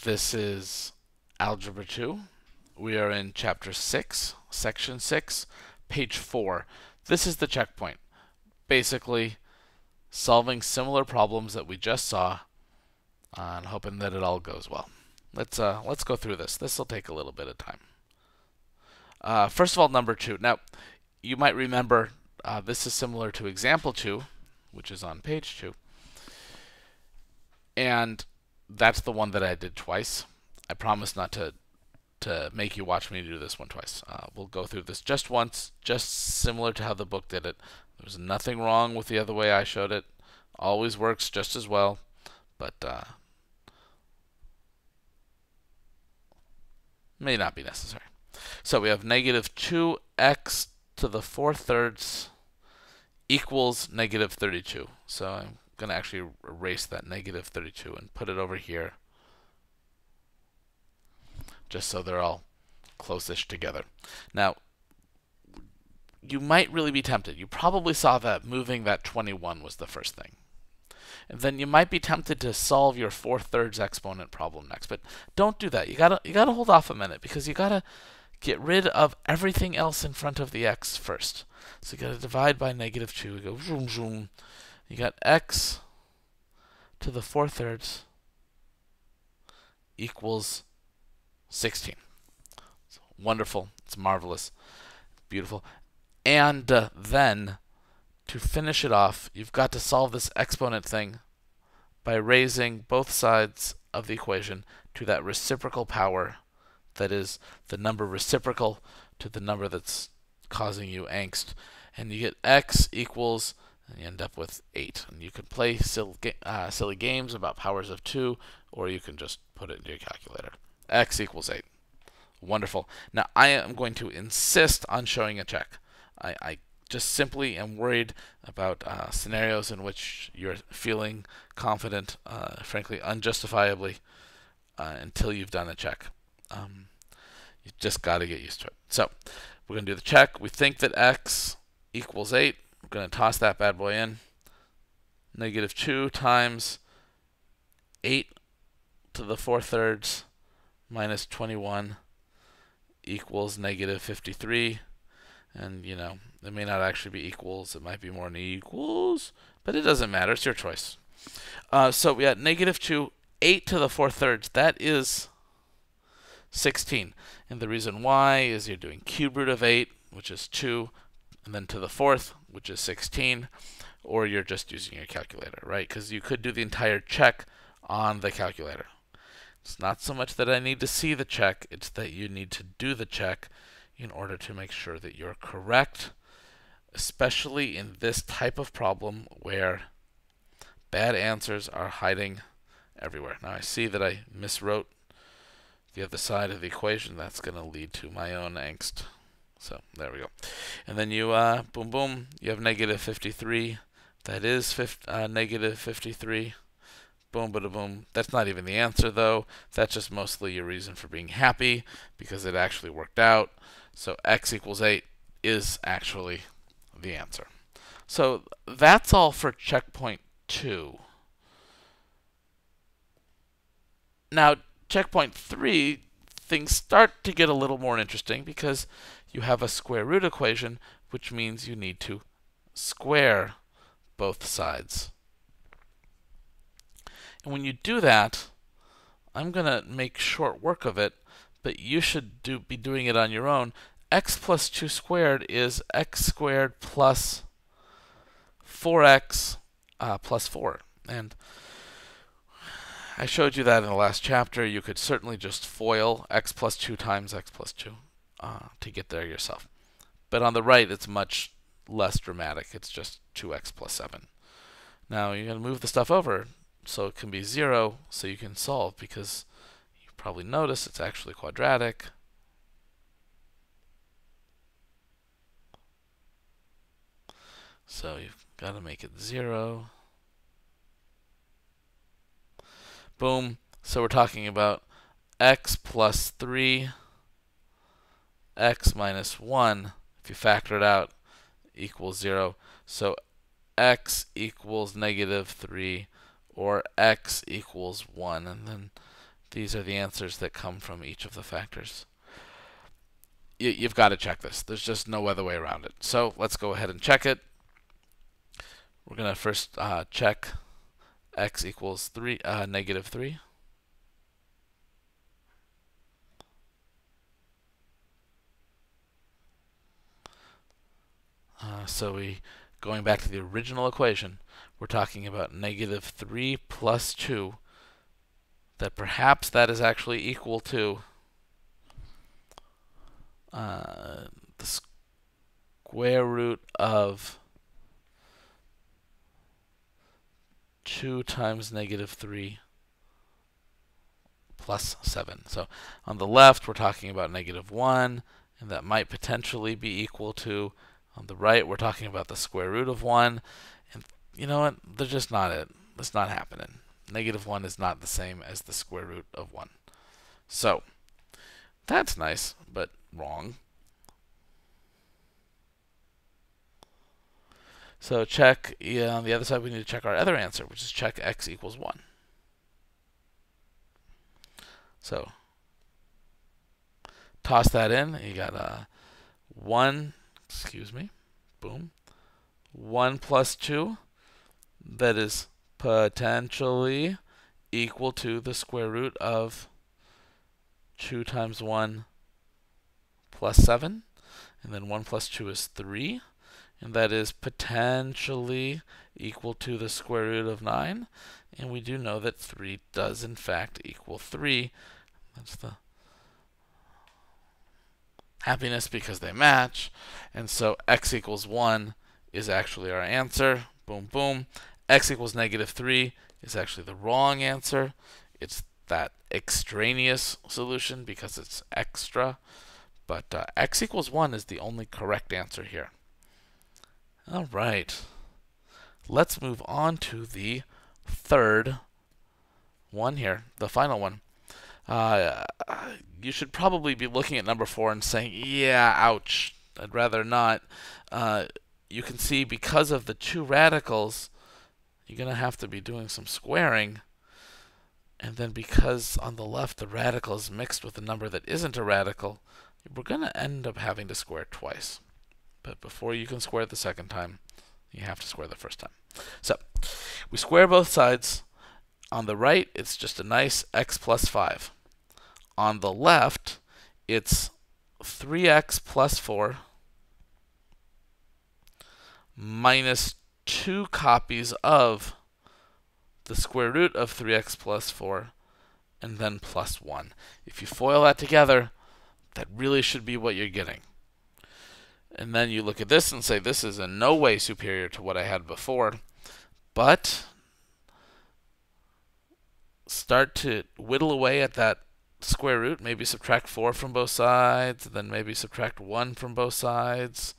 This is Algebra 2. We are in Chapter 6, Section 6, Page 4. This is the checkpoint. Basically, solving similar problems that we just saw and hoping that it all goes well. Let's go through this. This will take a little bit of time. First of all, number 2. Now, you might remember this is similar to Example 2, which is on page 2. And that's the one that I did twice. I promise not to make you watch me do this one twice. We'll go through this just once, just similar to how the book did it. There's nothing wrong with the other way I showed it. Always works just as well, but may not be necessary. So we have negative 2x to the 4/3 equals negative 32. So I'm going to actually erase that negative 32 and put it over here, just so they're all close-ish together. Now, you might really be tempted. You probably saw that moving that 21 was the first thing. And then you might be tempted to solve your 4/3 exponent problem next. But don't do that. You gotta hold off a minute, because you gotta get rid of everything else in front of the x first. So you gotta divide by negative 2. You go zoom zoom. You got x to the 4/3 equals 16. It's wonderful. It's marvelous. Beautiful. And then, to finish it off, you've got to solve this exponent thing by raising both sides of the equation to that reciprocal power, that is, the number reciprocal to the number that's causing you angst. And you get x equals, and you end up with 8. And you can play silly games about powers of 2, or you can just put it into your calculator. X equals 8. Wonderful. Now, I am going to insist on showing a check. I just simply am worried about scenarios in which you're feeling confident, frankly, unjustifiably, until you've done a check. You've just got to get used to it. So, we're going to do the check. We think that x equals 8. We're going to toss that bad boy in. Negative 2 times 8 to the 4/3 minus 21 equals negative 53. And, you know, it may not actually be equals. It might be more than equals. But it doesn't matter. It's your choice. So we had negative 2, 8 to the 4/3. That is 16. And the reason why is you're doing cube root of 8, which is 2, and then to the 4th, which is 16. Or you're just using your calculator, right? Because you could do the entire check on the calculator. It's not so much that I need to see the check. It's that you need to do the check in order to make sure that you're correct, especially in this type of problem where bad answers are hiding everywhere. Now I see that I miswrote the other side of the equation. That's going to lead to my own angst. So there we go. And then you, boom, boom, you have negative 53. That is negative 53. Boom, bada boom. That's not even the answer, though. That's just mostly your reason for being happy, because it actually worked out. So x equals 8 is actually the answer. So that's all for checkpoint 2. Now, checkpoint 3, things start to get a little more interesting, because you have a square root equation, which means you need to square both sides. And when you do that, I'm going to make short work of it, but you should be doing it on your own. X plus 2 squared is x squared plus 4x plus 4. And I showed you that in the last chapter. You could certainly just FOIL x plus 2 times x plus 2 to get there yourself. But on the right, it's much less dramatic. It's just 2x plus 7. Now, you're going to move the stuff over so it can be 0, so you can solve, because you probably notice it's actually quadratic. So you've got to make it 0. Boom. So we're talking about x plus 3, x minus 1, if you factor it out, equals 0. So x equals negative 3, or x equals 1. And then These are the answers that come from each of the factors. You've got to check this. There's just no other way around it. So let's go ahead and check it. We're going to first check x equals negative 3. Going back to the original equation, we're talking about negative 3 plus 2, that perhaps that is actually equal to the square root of 2 times negative 3 plus 7. So on the left, we're talking about negative 1, and that might potentially be equal to, on the right, we're talking about the square root of 1. And you know what? They're just not it. That's not happening. Negative 1 is not the same as the square root of 1. So that's nice, but wrong. So check, on the other side, we need to check our other answer, which is check x equals 1. So toss that in. You got 1, boom, 1 plus 2, that is potentially equal to the square root of 2 times 1 plus 7. And then 1 plus 2 is 3. And that is potentially equal to the square root of 9. And we do know that 3 does, in fact, equal 3. That's the happiness because they match. And so x equals 1 is actually our answer. Boom, boom. X equals negative 3 is actually the wrong answer. It's that extraneous solution because it's extra. But x equals 1 is the only correct answer here. All right. Let's move on to the third one here, the final one. You should probably be looking at number 4 and saying, yeah, ouch, I'd rather not. You can see because of the two radicals, you're going to have to be doing some squaring. And then because on the left the radical is mixed with a number that isn't a radical, we're going to end up having to square twice. But before you can square it the second time, you have to square the first time. So we square both sides. On the right, it's just a nice x plus 5. On the left, it's 3x plus 4 minus 2 copies of the square root of 3x plus 4, and then plus 1. If you FOIL that together, that really should be what you're getting. And then you look at this and say, this is in no way superior to what I had before. But start to whittle away at that square root. Maybe subtract 4 from both sides. Then maybe subtract 1 from both sides.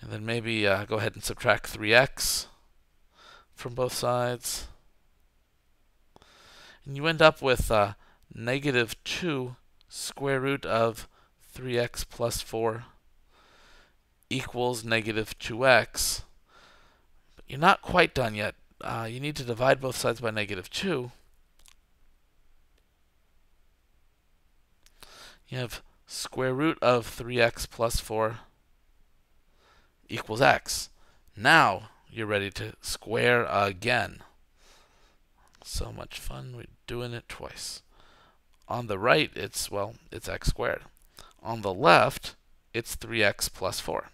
And then maybe go ahead and subtract 3x from both sides. And you end up with negative 2 square root of 3x plus 4 equals negative 2x. But you're not quite done yet. You need to divide both sides by negative 2. You have square root of 3x plus 4 equals x. Now you're ready to square again. So much fun, we're doing it twice. On the right, it's x squared. On the left, it's 3x plus 4.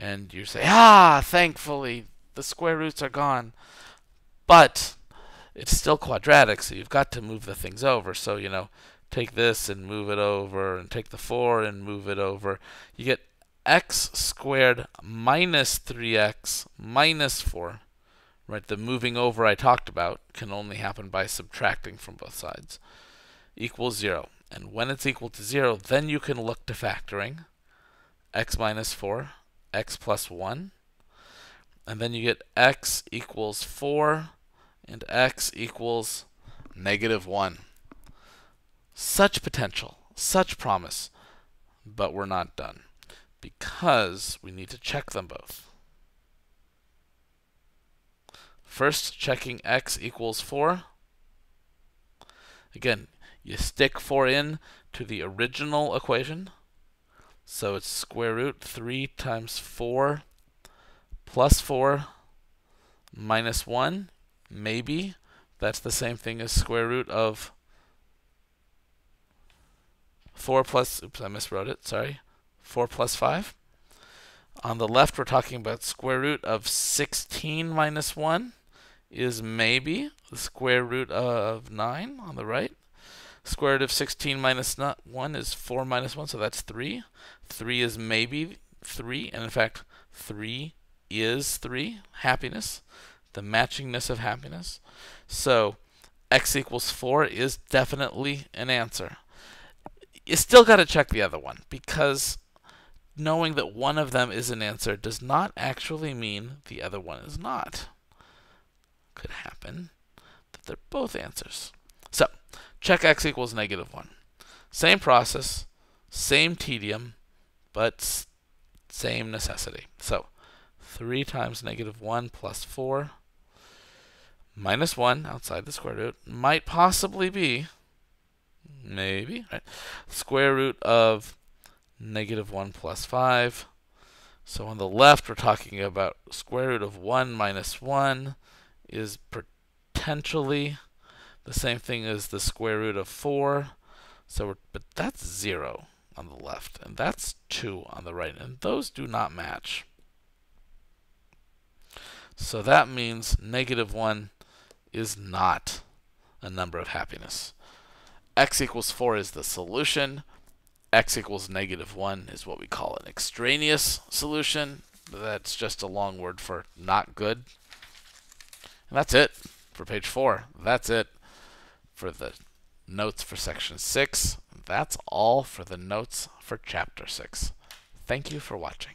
And you say, thankfully, the square roots are gone. But it's still quadratic, so you've got to move the things over. So, take this and move it over, and take the 4 and move it over. You get x squared minus 3x minus 4. Right, the moving over I talked about can only happen by subtracting from both sides. Equals 0. And when it's equal to 0, then you can look to factoring. X minus 4, x plus 1. And then you get x equals 4 and x equals negative 1. Such potential, such promise. But we're not done because we need to check them both. First, checking x equals 4. Again, you stick 4 in to the original equation. So it's square root 3 times 4 plus 4 minus 1. Maybe that's the same thing as square root of 4 plus, oops, I miswrote it, sorry, 4 plus 5. On the left, we're talking about square root of 16 minus 1 is maybe the square root of 9 on the right. Square root of 16 minus 1 is 4 minus 1, so that's 3. 3 is maybe 3, and in fact, 3 is 3, happiness, the matchingness of happiness. So x equals 4 is definitely an answer. You still got to check the other one, because knowing that one of them is an answer does not actually mean the other one is not. Could happen that they're both answers. So check x equals -1. Same process, same tedium, but same necessity. So 3 times -1 plus 4 minus 1 outside the square root might possibly be, maybe, right, square root of -1 plus 5. So on the left, we're talking about square root of 1 minus 1 is potentially the same thing as the square root of 4. So but that's 0 on the left, and that's 2 on the right, and those do not match. So that means -1 is not a number of happiness. X equals 4 is the solution. X equals -1 is what we call an extraneous solution. That's just a long word for not good. And that's it for page 4. That's it for the notes for section 6. That's all for the notes for chapter 6. Thank you for watching.